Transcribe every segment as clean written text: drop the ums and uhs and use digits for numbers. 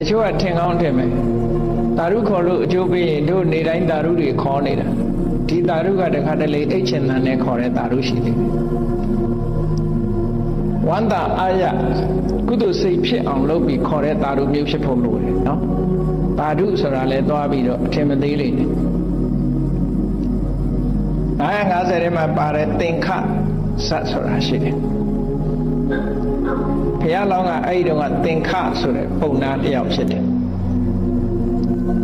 ချို့ကထင်ကောင်းထင်မယ်တာရုခေါ်လို့အကျိုးပေးရင်တို့နေတိုင်းတာရုတွေခေါ်နေတာဒီတာရုကတခါတလေအိတ်ချင်တန်နဲ့ခေါ်တဲ့တာရုရှိတယ်ဝန္တာအာရကုသိုလ်စိတ်ဖြစ်အောင်လုပ်ပြီးခေါ်တဲ့တာရုမျိုးဖြစ်ဖို့လိုတယ်နော်တာရုဆိုတာလဲသွားပြီးတော့အထင်မသေးလိမ့်မယ်950ထဲမှာပါတဲ့သင်္ခစဆိုတာရှိတယ်ဘုရားလောင်းကအဲ့ဒီတော့ကသင်္ခဆိုတဲ့ပုံနာတစ်ယောက်ဖြစ်တယ်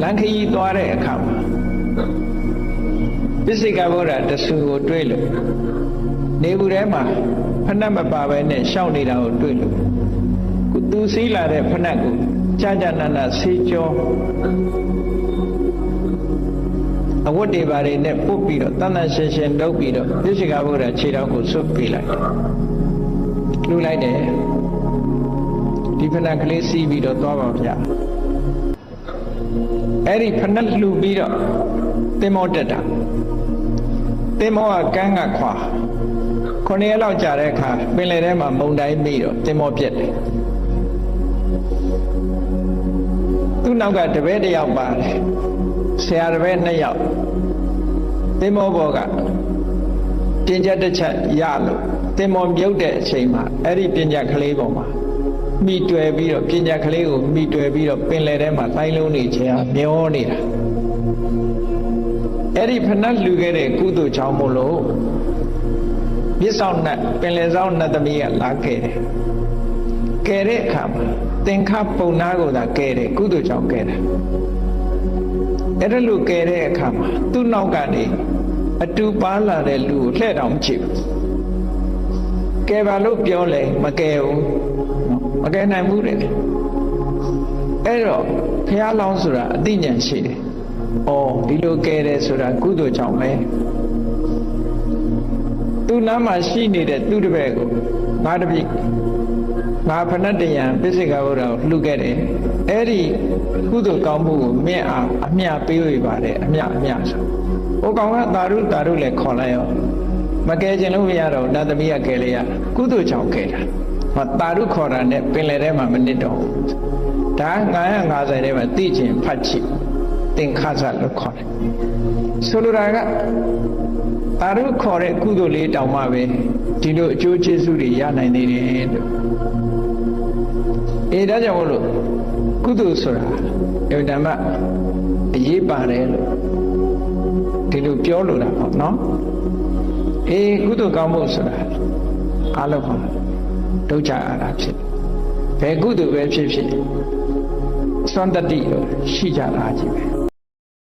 လမ်းခရီးသွားတဲ့အခါမှာပိစိကဗုဒ္ဓတဆူကိုတွေ့လို့နေဘူးထဲမှာဖဏတ်မပါပဲနဲ့ရှောက်နေတာကိုတွေ့လို့သူစီးလာတဲ့ဖဏတ်ကိုကြာကြာနာနာဆေးကြောအဝတ်တွေပါတွေနဲ့ပုတ်ပြီးတော့တန်တန်ရှင်းရှင်းလုပ်ပြီးတော့ပိစိကဗုဒ္ဓခြေတော်ကိုဆွတ်ပေးလိုက်လူလိုက်တယ်ဒီဖဏတ်ကလေးစီးပြီးတော့သွားပါဗျာအဲ့ဒီဖဏတ်လှူပြီးတော့သင်္ဘောတက်တာသင်္ဘောကကမ်းကခွာ9 ရက်လောက်ကြာတဲ့အခါပင်လယ်ထဲမှာမုန်တိုင်းမိတော့သင်္ဘောပြက်တယ်သူ့နောက်ကတပည့်တစ်ယောက်ပါတယ်ဆရာတပည့်2ယောက်သင်္ဘောဘောကပြင်ချက်တစ်ချက်ရလို့သင်္ဘောမြုပ်တဲ့အချိန်မှာအဲ့ဒီပြင်ချက်ကလေးပေါ်မှာမိတွယ်ပြီးတော့ပြင်ချက်ကလေးကိုမိတွယ်ပြီးတော့ပင်လယ်ထဲမှာတိုင်းလုံးနေချင်မျောနေတာအဲ့ဒီဖဏတ်လှူခဲ့တဲ့ကုသိုလ်ကြောင့်မို့လို့မြစ်ဆောင်နဲ့ပင်လယ်ဆောင်နတ်သမီးကလာခဲ့တယ်ကဲတဲ့အခါမှာသင်္ခပုံနာကိုသာကဲတယ်ကုသိုလ်ကြောင့်ကဲတယ်အဲ့ဒါလို့ကဲတဲ့အခါမှာသူ့နောက်ကနေအတူပါလာတဲ့လူကိုလှဲ့တောင်မချစ်ဘူးကဲပါလို့ပြောလဲမကဲဘူးမကဲနိုင်ဘူးတဲ့အဲ့တော့ဘုရားလောင်းဆိုတာအသိဉာဏ်ရှိတယ်။အော်ဒီလိုကဲတယ်ဆိုတာကုသိုလ်ကြောင့်ပဲသူနားမှာရှိနေတဲ့သူတပည့်ကိုငါတပိငါဖဏတ်တယံပိစိကဗုဒ္ဓကိုလှူခဲ့တယ်။အဲ့ဒီကုသိုလ်ကောင်းမှုကိုမြင့်အောင်အမျှပေးဝေပါတယ်အမျှဆို။ဟိုကောင်ကတာရုလည်းခေါ်လိုက်ရောမကဲခြင်းလို့မရတော့နတ်သမီးကကဲလေရကုသိုလ်ကြောင့်ကဲတာ။ဟောတာရုခေါ်တာနဲ့ပင်လယ်ထဲမှာမနစ်တော့ဘူး။ဒါ950ထဲမှာသိခြင်းဖတ်ချစ်သင်္ခါစလို့ခေါ်တယ်ဆိုလိုတာကတာရုခေါ်တဲ့ကုသိုလ်လေးတောင်မှပဲဒီလိုအကျိုးကျေးဇူးတွေရနိုင်နေတယ်လို့ဒါကြောင့်မို့လို့ကုသိုလ်ဆိုတာအဓမ္မအရေးပါတယ်လို့ဒီလိုပြောလို့တာပေါ့နော်ကုသိုလ်ကောင်းမှုဆိုတာအားလုံးပါဒုက္ခအားတာဖြစ်ဘယ်ကုသိုလ်ပဲဖြစ်ဖြစ်စွမ်းတတ္တိရှိကြတာကြီးပဲ